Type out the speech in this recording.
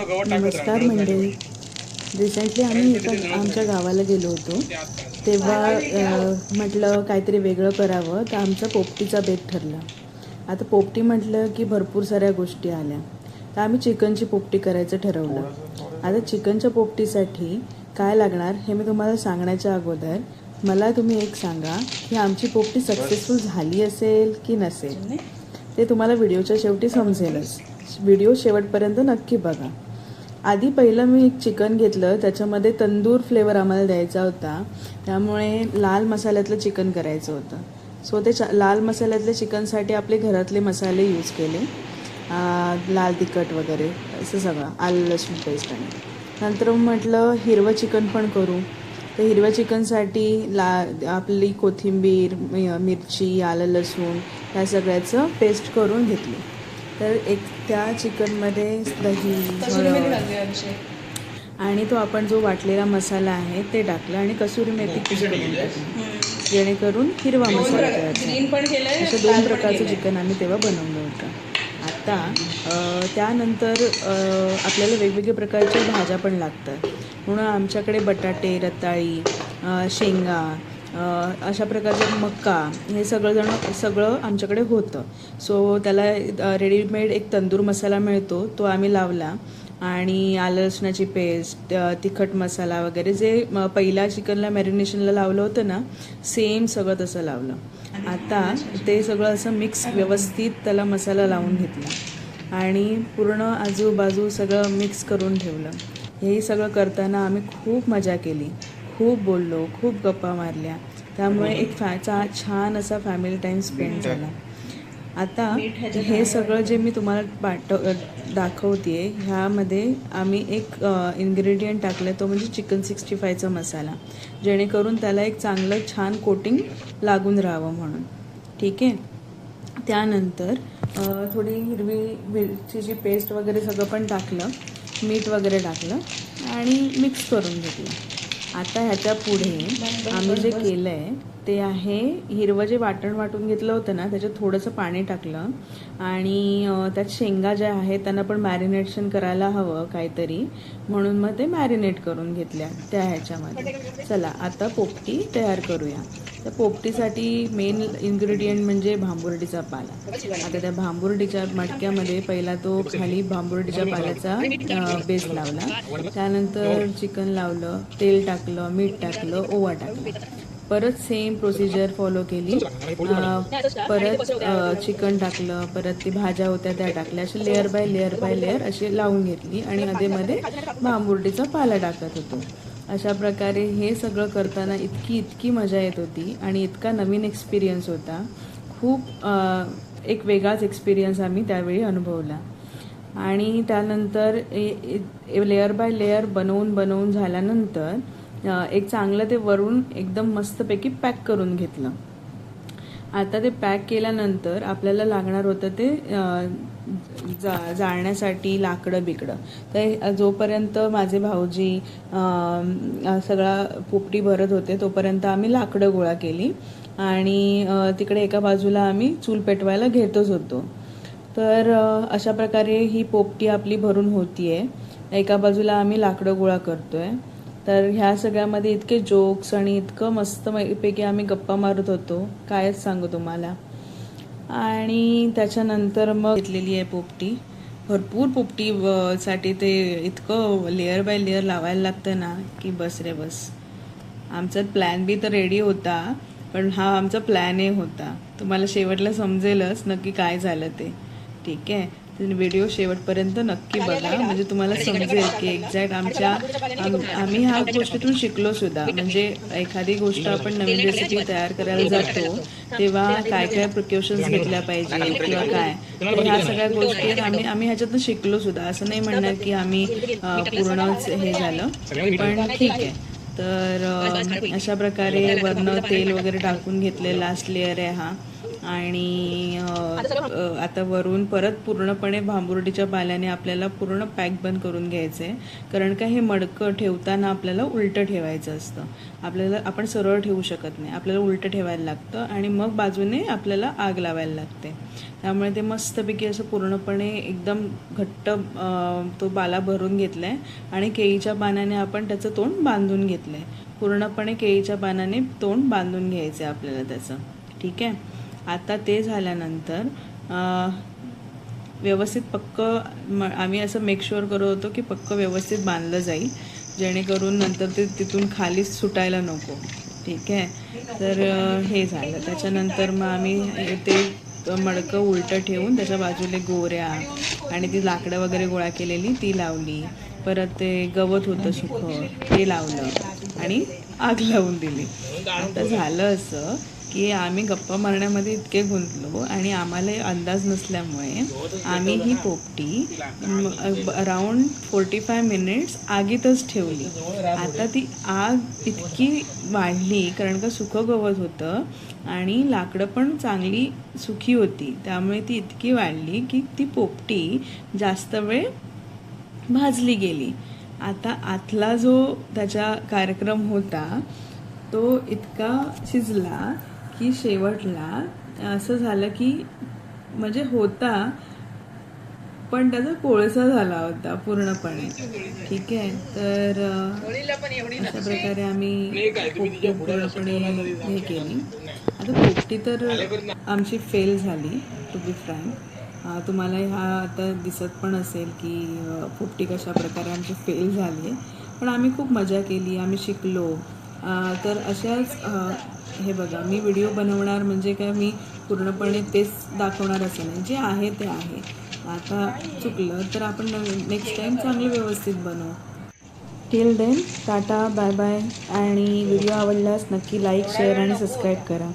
नमस्कार मंडळी. रिसेंटली आम्ही आमच्या गावाला गेलो होतो, तेव्हा म्हटलं काहीतरी वेगळं करावं, तर आमचा पोपटीचा बेत ठरला. आता पोपटी म्हटलं की भरपूर साऱ्या गोष्टी आल्या, तर आम्ही चिकनची पोपटी करायचं ठरवलं. आता चिकनच्या पोपटीसाठी काय लागणार हे मी तुम्हाला सांगण्याच्या अगोदर मला तुम्ही एक सांगा की आमची पोपटी सक्सेसफुल झाली असेल की नसेल, ते तुम्हाला व्हिडिओच्या शेवटी समजेलच. व्हिडिओ शेवटपर्यंत नक्की बघा. आधी पहिलं मी एक चिकन घेतलं, त्याच्यामध्ये तंदूर फ्लेवर आम्हाला द्यायचा होता, त्यामुळे लाल मसाल्यातलं चिकन करायचं होतं. सो ते लाल मसाल्यातल्या चिकनसाठी आपले घरातले मसाले यूज केले, लाल तिखट वगैरे असं सगळं, आलं लसूण पेस्ट. आणि नंतर म्हटलं हिरवं चिकन पण करू, तर हिरव्या चिकनसाठी आपली कोथिंबीर, मिरची, आलं लसूण ह्या सगळ्याचं पेस्ट करून घेतली. तर एक त्या चिकनमध्ये दही आणि तो आपण जो वाटलेला मसाला आहे ते टाकला आणि कसुरी मेथी कुस करून टाकली, जेणेकरून हिरवा मसाला तयार झाला. अशा 2 प्रकारचं चिकन आम्ही तेव्हा बनवलं होतं. आता त्यानंतर आपल्याला वेगवेगळ्या प्रकारच्या भाज्या पण लागतात, म्हणून आमच्याकडे बटाटे, रताळी, शेंगा, अशा प्रकारचं मका, हे सगळं आमच्याकडे होतं. सो त्याला रेडीमेड एक तंदूर मसाला मिळतो, तो आम्ही लावला. आणि आलं लसणाची पेस्ट, तिखट मसाला वगैरे जे पहिल्या चिकनला मॅरिनेशनला लावलं होतं ना, सेम सगळं तसं लावलं. आता ते सगळं असं मिक्स व्यवस्थित त्याला मसाला लावून घेतला आणि पूर्ण आजूबाजू सगळं मिक्स करून ठेवलं. हे सगळं करताना आम्ही खूप मजा केली, खूप बोललो, खूप गप्पा मारल्या, त्यामुळे एक छान असा फॅमिली टाईम स्पेंड झाला. आता हे सगळं जे मी तुम्हाला दाखवते आहे, ह्यामध्ये आम्ही एक इन्ग्रेडियंट टाकलं, तो म्हणजे चिकन 65चा मसाला, जेणेकरून त्याला एक चांगलं छान कोटिंग लागून राहावं म्हणून. ठीक आहे. त्यानंतर थोडी हिरवी मिरचीची पेस्ट वगैरे सगळं पण टाकलं, मीठ वगैरे टाकलं आणि मिक्स करून घेतलं. आता ह्याच्या पुढे आम्ही जे केलं आहे ते आहे, हिरवं जे वाटून घेतलं होतं ना, त्याच्यात थोडंसं पाणी टाकलं आणि त्यात शेंगा ज्या आहेत त्यांना पण मॅरिनेशन करायला हवं काहीतरी, म्हणून मग ते मॅरिनेट करून घेतल्या त्या ह्याच्यामध्ये. चला आता पोपटी तयार करूया. तर पोपटीसाठी मेन इन्ग्रेडियंट म्हणजे भांबुर्डीचा पाला. आता त्या भांबुर्डीच्या मटक्यामध्ये पहिला तो खाली भांबुर्डीच्या पाल्याचा बेस लावला, त्यानंतर चिकन लावलं, तेल टाकलं, मीठ टाकलं, ओवा टाकला. परत सेम प्रोसिजर फॉलो केली. परत चिकन टाकलं, परत ती भाज्या होत्या त्या टाकल्या, असे लेअर बाय लेअर असे लावून घेतली आणि मध्ये भांबुर्डीचा पाला टाकत होतो. अशा प्रकारे हे सगळं करताना इतकी मजा येत होती आणि इतका नवीन एक्सपिरियन्स होता. खूप एक वेगळाच एक्सपिरियन्स आम्ही त्यावेळी अनुभवला. आणि त्यानंतर लेअर बाय लेअर बनवून झाल्यानंतर एक चांगलं ते वरून एकदम मस्तपैकी पॅक करून घेतलं. आता ते पॅक केल्यानंतर आपल्याला लागणार होतं ते जाळण्यासाठी लाकडं बिकडं. तर जोपर्यंत माझे भाऊजी सगळा पोपटी भरत होते, तोपर्यंत आम्ही लाकडं गोळा केली आणि तिकडे एका बाजूला आम्ही चूल पेटवायला घेतच होतो. तर अशा प्रकारे ही पोपटी आपली भरून होतीये. एका बाजूला आम्ही लाकडं गोळा करतोय. तर ह्या सगळ्यामध्ये इतके जोक्स आणि इतकं मस्तपैकी आम्ही गप्पा मारत होतो, कायच सांगू तुम्हाला. आणि त्याच्यानंतर मग घेतलेली आहे पोपटी. भरपूर पोपटी साठी ते इतकं लेअर बाय लेअर लावायला लागतं ना की बस रे बस. आमचा प्लॅन बी तर रेडी होता, पण हा आमचा प्लॅन ए होता. तुम्हाला शेवटला समजेलच नक्की काय झालं ते. ठीक आहे. व्हिडिओ शेवटपर्यंत नक्की बघा, म्हणजे तुम्हाला समजेल की एक्झॅक्ट आम्ही ह्या गोष्टीतून शिकलो सुद्धा. म्हणजे एखादी गोष्ट आपण नवीन रेसिपी तयार करायला जातो तेव्हा काय काय प्रिकॉशन्स घेतल्या पाहिजे किंवा काय, तर ह्या सगळ्या गोष्टी आम्ही ह्याच्यातून शिकलो सुद्धा. असं नाही म्हणणार की आम्ही पूर्णच हे झालं, पण ठीक आहे. तर अशा प्रकारे वरनं तेल वगैरे टाकून घेतले, लास्ट लेअर आहे हा. आणि आता वरून परत पूर्णपणे भांबुर्डीच्या पाल्याने आपल्याला पूर्ण पॅक बंद करून घ्यायचं आहे. कारण का हे मडकं ठेवताना आपल्याला उलटं ठेवायचं असतं. आपण सरळ ठेवू शकत नाही, आपल्याला उलटं ठेवायला लागतं आणि मग बाजूने आपल्याला आग लावायला लागते. त्यामुळे ते मस्तपैकी असं पूर्णपणे एकदम घट्ट तो पाला भरून घेतला आहे आणि केळीच्या पानाने आपण त्याचं तोंड बांधून घेतलं आहे. पूर्णपणे केळीच्या पानाने तोंड बांधून घ्यायचं आहे आपल्याला त्याचं. ठीक आहे. आता ते झाल्यानंतर व्यवस्थित पक्क आम्ही असं मेक शुअर करत होतो की पक्क व्यवस्थित बांधलं जाईल, जेणेकरून नंतर ते तिथून खाली सुटायला नको. ठीक आहे. तर हे झालं. त्याच्यानंतर मग आम्ही ते मडकं उलटं ठेवून त्याच्या बाजूला गोऱ्या आणि ती लाकडं वगैरे गोळा केलेली ती लावली. परत ते गवत होतं सुकं ते लावलं आणि आग लावून दिली. आता झालं असं की आम्ही गप्पा मारण्यामध्ये इतके गुंतलो आणि आम्हाला अंदाज नसल्यामुळे आम्ही ही पोपटी अराउंड 45 मिनिट्स आगीतच ठेवली. आता ती आग इतकी वाढली कारण का सुकं गवत होतं आणि लाकडं पण चांगली सुकी होती, त्यामुळे ती इतकी वाढली की ती पोपटी जास्त वेळ भाजली गेली. आता आतला जो त्याचा कार्यक्रम होता तो इतका शिजला की शेवटला असं झालं की म्हणजे होता पण त्याचा कोळसा झाला होता पूर्णपणे. ठीक आहे. तर अशा प्रकारे आम्ही पोपटी पूर्णपणे हे केली. आता पोपटी तर आमची फेल झाली टू बी फ्रँक. तुम्हाला हा आता दिसत पण असेल की पोपटी कशा प्रकारे आमची फेल झाली, पण आम्ही खूप मजा केली, आम्ही शिकलो. तर अशाच हे बघा, मी व्हिडिओ बनवणार म्हणजे काय मी पूर्णपणे तेच दाखवणार असं नाही, जे आहे ते आहे. आता चुकलं तर आपण नेक्स्ट टाईम चांगलं व्यवस्थित बनवू. Till then tata, bye bye. आणि व्हिडिओ आवडल्यास नक्की लाईक, शेअर आणि सबस्क्राईब करा.